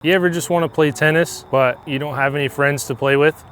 You ever just want to play tennis, but you don't have any friends to play with?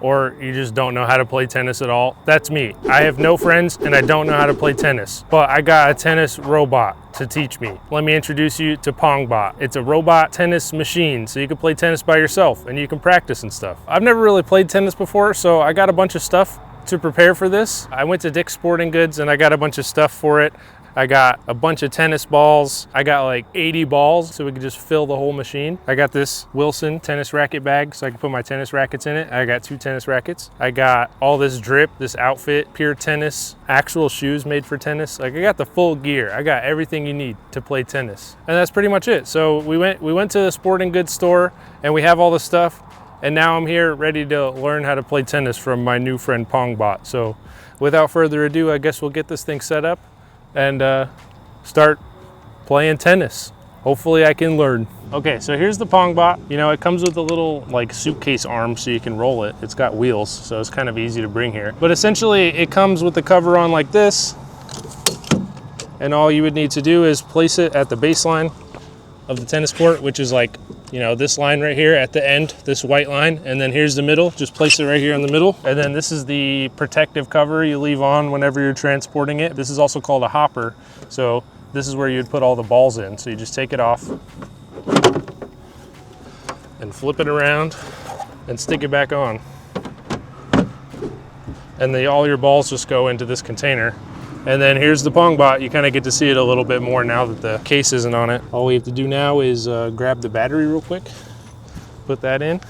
Or you just don't know how to play tennis at all? That's me. I have no friends and I don't know how to play tennis, but I got a tennis robot to teach me. Let me introduce you to Pongbot. It's a robot tennis machine, so you can play tennis by yourself and you can practice and stuff. I've never really played tennis before, so I got a bunch of stuff to prepare for this. I went to Dick's Sporting Goods and I got a bunch of stuff for it. I got a bunch of tennis balls. I got like 80 balls so we could just fill the whole machine. I got this Wilson tennis racket bag so I can put my tennis rackets in it. I got 2 tennis rackets. I got all this drip, this outfit, pure tennis, actual shoes made for tennis. Like I got the full gear. I got everything you need to play tennis. And that's pretty much it. So we went to the sporting goods store and we have all the stuff. And now I'm here ready to learn how to play tennis from my new friend Pongbot. So without further ado, I guess we'll get this thing set up and start playing tennis. Hopefully I can learn. Okay, so here's the Pongbot. You know, it comes with a little like suitcase arm so you can roll it. It's got wheels, so it's kind of easy to bring here. But essentially it comes with the cover on like this, and all you would need to do is place it at the baseline of the tennis court, which is like, you know, this line right here at the end, this white line, and then here's the middle. Just place it right here in the middle. And then this is the protective cover you leave on whenever you're transporting it. This is also called a hopper. So this is where you'd put all the balls in. So you just take it off and flip it around and stick it back on. And all your balls just go into this container. And then here's the Pongbot. You kind of get to see it a little bit more now that the case isn't on it. All we have to do now is grab the battery real quick, put that in.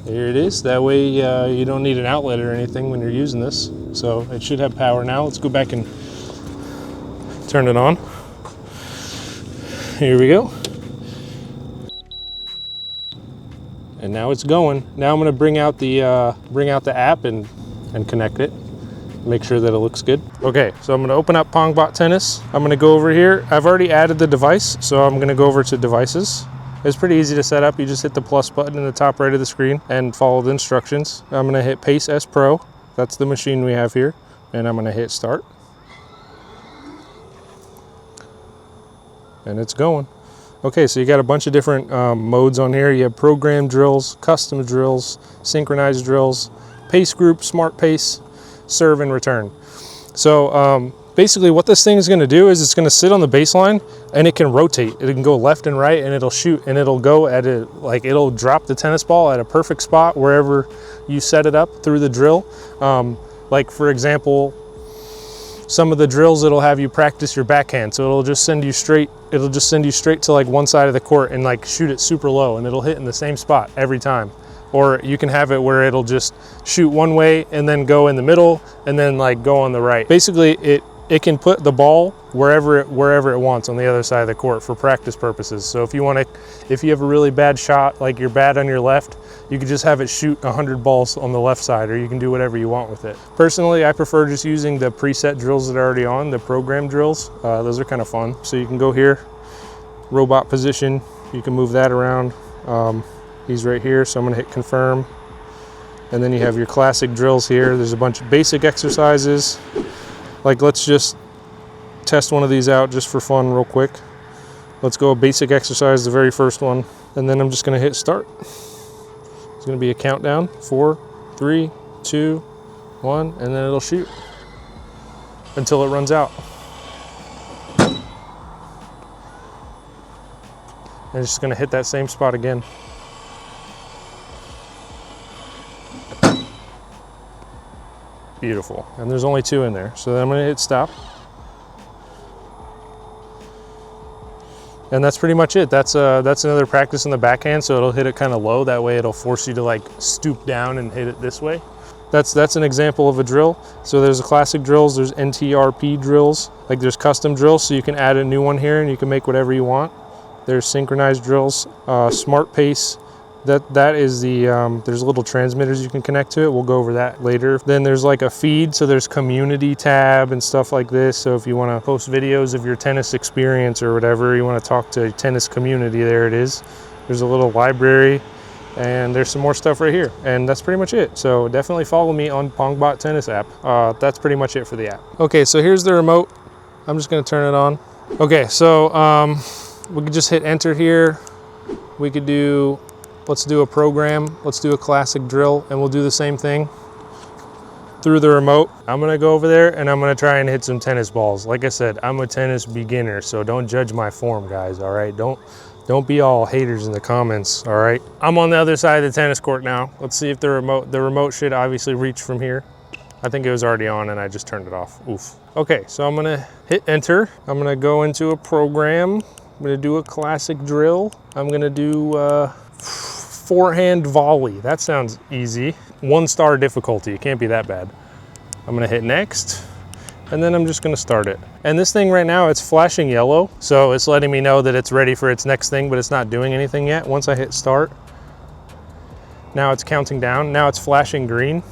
There it is. That way you don't need an outlet or anything when you're using this. So it should have power now. Let's go back and turn it on. Here we go. And now it's going. Now I'm going to bring out the app and connect it, make sure that it looks good. Okay, so I'm going to open up Pongbot Tennis. I'm going to go over here. I've already added the device, so I'm going to go over to devices. It's pretty easy to set up. You just hit the plus button in the top right of the screen and follow the instructions. I'm going to hit Pace S Pro. That's the machine we have here. And I'm going to hit start. And it's going. Okay, so you got a bunch of different modes on here. You have program drills, custom drills, synchronized drills, pace group, smart pace, serve and return. So basically what this thing is going to do is it's going to sit on the baseline and it can rotate. It can go left and right and it'll shoot, and it'll go at it, like it'll drop the tennis ball at a perfect spot wherever you set it up through the drill. Like for example, some of the drills, it'll have you practice your backhand, so it'll just send you straight to like one side of the court and like shoot it super low, and it'll hit in the same spot every time. Or you can have it where it'll just shoot one way and then go in the middle and then like go on the right. Basically it can put the ball wherever it wants on the other side of the court for practice purposes. So if you have a really bad shot, like you're bad on your left, you can just have it shoot 100 balls on the left side, or you can do whatever you want with it. Personally, I prefer just using the preset drills that are already on, the program drills. Those are kind of fun. So you can go here, robot position, you can move that around. He's right here, so I'm gonna hit confirm. And then you have your classic drills here. There's a bunch of basic exercises. Like let's just test one of these out just for fun real quick. Let's go a basic exercise, the very first one. And then I'm just gonna hit start. It's gonna be a countdown, 4, 3, 2, 1, and then it'll shoot until it runs out. And it's just gonna hit that same spot again. Beautiful. And there's only 2 in there. So then I'm going to hit stop. And that's pretty much it. That's another practice in the backhand, so it'll hit it kind of low. That way it'll force you to like stoop down and hit it this way. That's an example of a drill. So there's classic drills, there's NTRP drills, like there's custom drills, so you can add a new one here and you can make whatever you want. There's synchronized drills, smart pace. That is the, there's little transmitters you can connect to it. We'll go over that later. Then there's like a feed, so there's community tab and stuff like this. So if you want to post videos of your tennis experience or whatever, you want to talk to a tennis community, there it is. There's a little library, and there's some more stuff right here. And that's pretty much it. So definitely follow me on Pongbot Tennis app. That's pretty much it for the app. Okay, so here's the remote. I'm just going to turn it on. Okay, so we could just hit enter here. We could do, let's do a program. Let's do a classic drill, and we'll do the same thing through the remote. I'm gonna go over there and I'm gonna try and hit some tennis balls. Like I said, I'm a tennis beginner, so don't judge my form, guys, all right? Don't be all haters in the comments, all right? I'm on the other side of the tennis court now. Let's see if the remote should obviously reach from here. I think it was already on and I just turned it off. Oof. Okay, so I'm gonna hit enter. I'm gonna go into a program. I'm gonna do a classic drill. I'm gonna do forehand volley. That sounds easy. 1-star difficulty, it can't be that bad. I'm gonna hit next, and then I'm just gonna start it. And this thing right now, it's flashing yellow, so it's letting me know that it's ready for its next thing, but it's not doing anything yet. Once I hit start, now it's counting down. Now it's flashing green,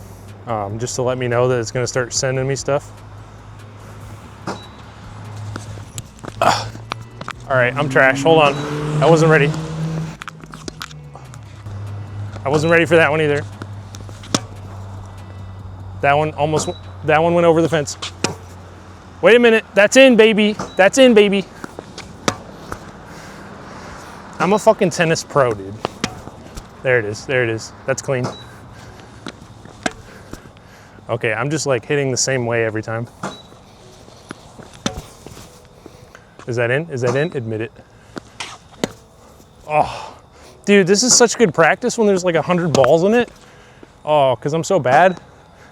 just to let me know that it's gonna start sending me stuff. All right, I'm trash, hold on. I wasn't ready. I wasn't ready for that one either. That one went over the fence. Wait a minute, that's in, baby. That's in, baby. I'm a fucking tennis pro, dude. There it is, there it is. That's clean. Okay, I'm just like hitting the same way every time. Is that in? Is that in? Admit it. Oh, dude, this is such good practice when there's like 100 balls in it. Oh, because I'm so bad.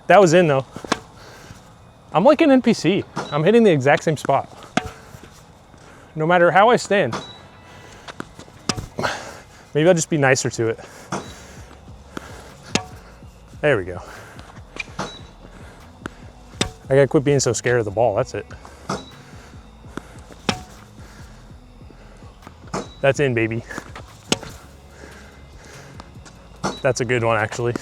That was in though. I'm like an NPC. I'm hitting the exact same spot. No matter how I stand. Maybe I'll just be nicer to it. There we go. I gotta quit being so scared of the ball, that's it. That's in, baby. That's a good one, actually.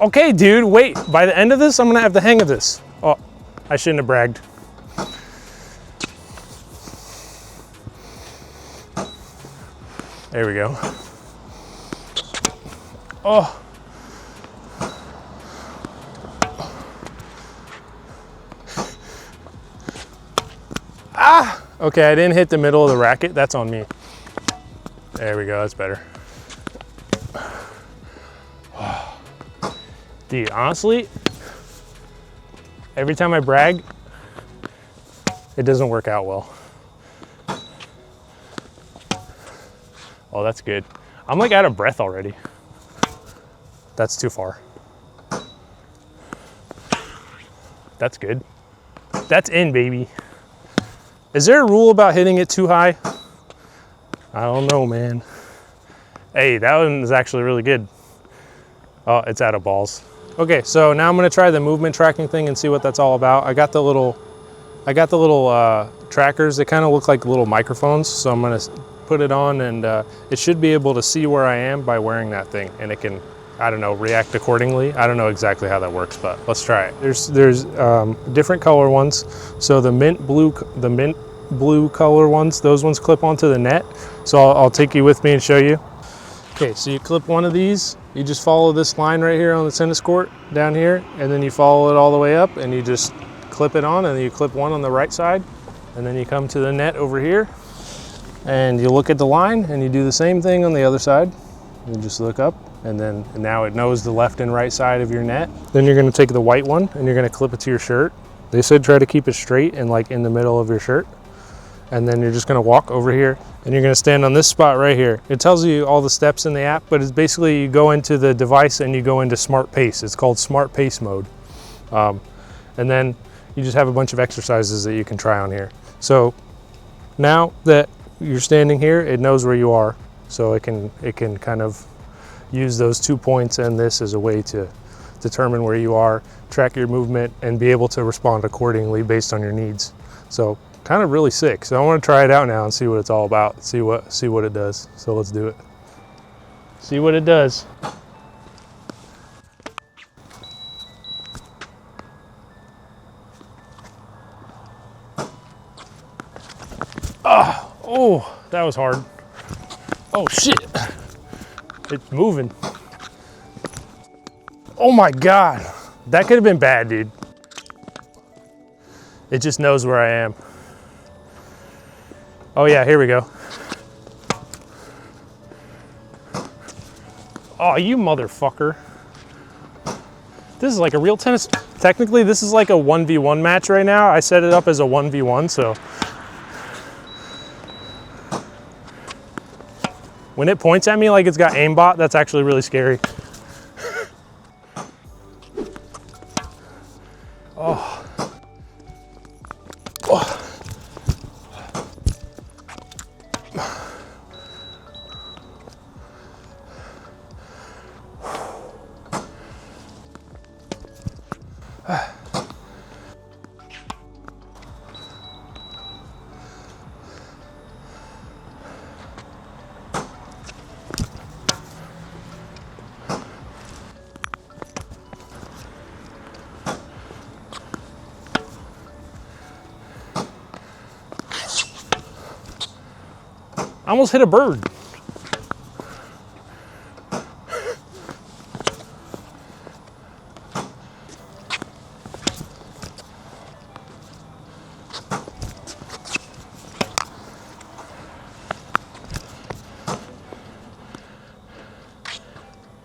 Okay, dude, wait. By the end of this, I'm gonna have the hang of this. Oh, I shouldn't have bragged. There we go. Oh. Ah! Okay, I didn't hit the middle of the racket. That's on me. There we go, that's better. Dude, honestly, every time I brag, it doesn't work out well. Oh, that's good. I'm like out of breath already. That's too far. That's good. That's in, baby. Is there a rule about hitting it too high? I don't know, man. Hey, that one is actually really good. Oh, it's out of balls. Okay, so now I'm gonna try the movement tracking thing and see what that's all about. I got the little trackers. They kind of look like little microphones. So I'm gonna put it on and it should be able to see where I am by wearing that thing. And it can, I don't know, react accordingly. I don't know exactly how that works, but let's try it. There's different color ones. So the mint blue color ones, those ones clip onto the net. So I'll take you with me and show you. Okay, so you clip one of these, you just follow this line right here on the tennis court down here, and then you follow it all the way up and you just clip it on, and then you clip one on the right side, and then you come to the net over here and you look at the line and you do the same thing on the other side. You just look up, and then now it knows the left and right side of your net. Then you're gonna take the white one and you're gonna clip it to your shirt. They said try to keep it straight and like in the middle of your shirt. And then you're just gonna walk over here and you're gonna stand on this spot right here. It tells you all the steps in the app, but it's basically you go into the device and you go into smart pace. It's called smart pace mode. And then you just have a bunch of exercises that you can try on here. So now that you're standing here, it knows where you are. So it can kind of use those 2 points and this as a way to determine where you are, track your movement, and be able to respond accordingly based on your needs. So kind of really sick. So I want to try it out now and see what it's all about. See what it does. So let's do it. See what it does. Oh, that was hard. Oh shit. It's moving. Oh my God. That could have been bad, dude. It just knows where I am. Oh yeah, here we go. Oh, you motherfucker. This is like a real tennis. Technically, this is like a 1v1 match right now. I set it up as a 1v1, so. When it points at me like it's got aimbot, that's actually really scary. Oh. Oh. I almost hit a bird.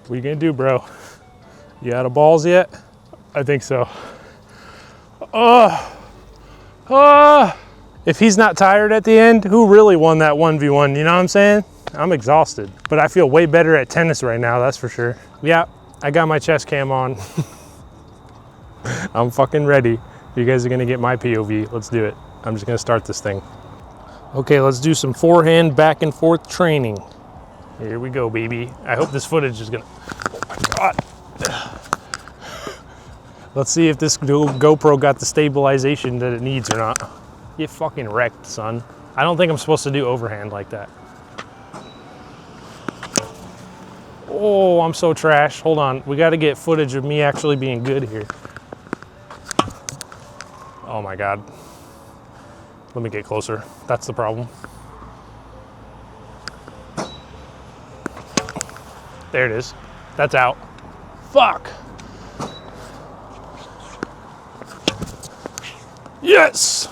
What are you gonna do, bro? You out of balls yet? I think so. If he's not tired at the end, who really won that 1v1? You know what I'm saying? I'm exhausted, but I feel way better at tennis right now, that's for sure. Yeah, I got my chest cam on. I'm fucking ready. You guys are gonna get my POV. Let's do it. I'm just gonna start this thing. Okay, let's do some forehand back and forth training. Here we go, baby. I hope this footage is gonna, oh my God. Let's see if this GoPro got the stabilization that it needs or not. Get fucking wrecked, son. I don't think I'm supposed to do overhand like that. Oh, I'm so trash. Hold on, we gotta get footage of me actually being good here. Oh my God. Let me get closer. That's the problem. There it is. That's out. Fuck. Yes!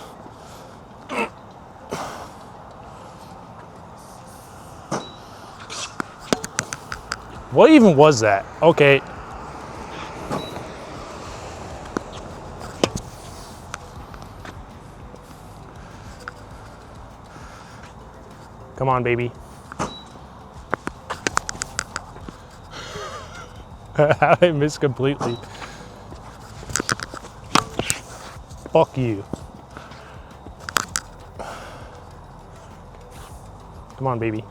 What even was that? Okay. Come on, baby. How did I miss completely? Fuck you. Come on, baby.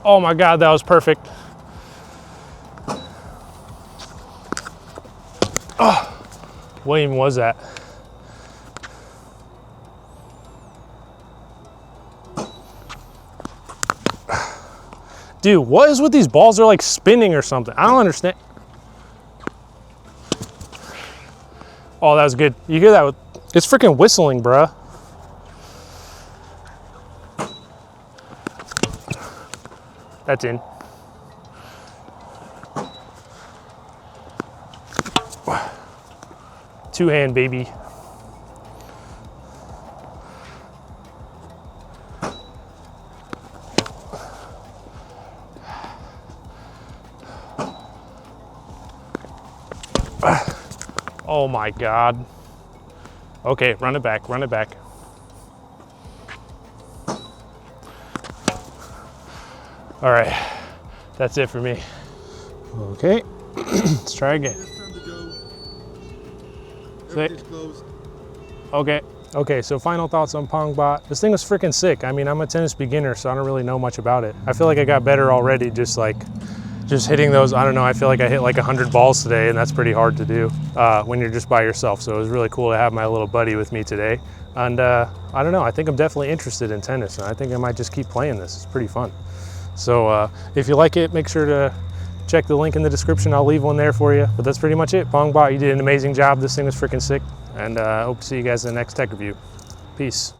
Oh my God, that was perfect. Oh, what even was that? Dude, what is with these balls? They're like spinning or something. I don't understand. Oh, that was good. You hear that? It's freaking whistling, bruh. That's in. Two hand, baby. Oh my God. Okay, run it back, run it back. All right, that's it for me. Okay, let's try again. Okay. Okay, so final thoughts on Pongbot. This thing was freaking sick. I mean, I'm a tennis beginner, so I don't really know much about it. I feel like I got better already just hitting those. I don't know, I feel like I hit like 100 balls today, and that's pretty hard to do when you're just by yourself. So it was really cool to have my little buddy with me today. And I don't know, I think I'm definitely interested in tennis, and I think I might just keep playing this. It's pretty fun. So if you like it, make sure to check the link in the description. I'll leave one there for you. But that's pretty much it. Pongbot, you did an amazing job. This thing was freaking sick. And I hope to see you guys in the next tech review. Peace.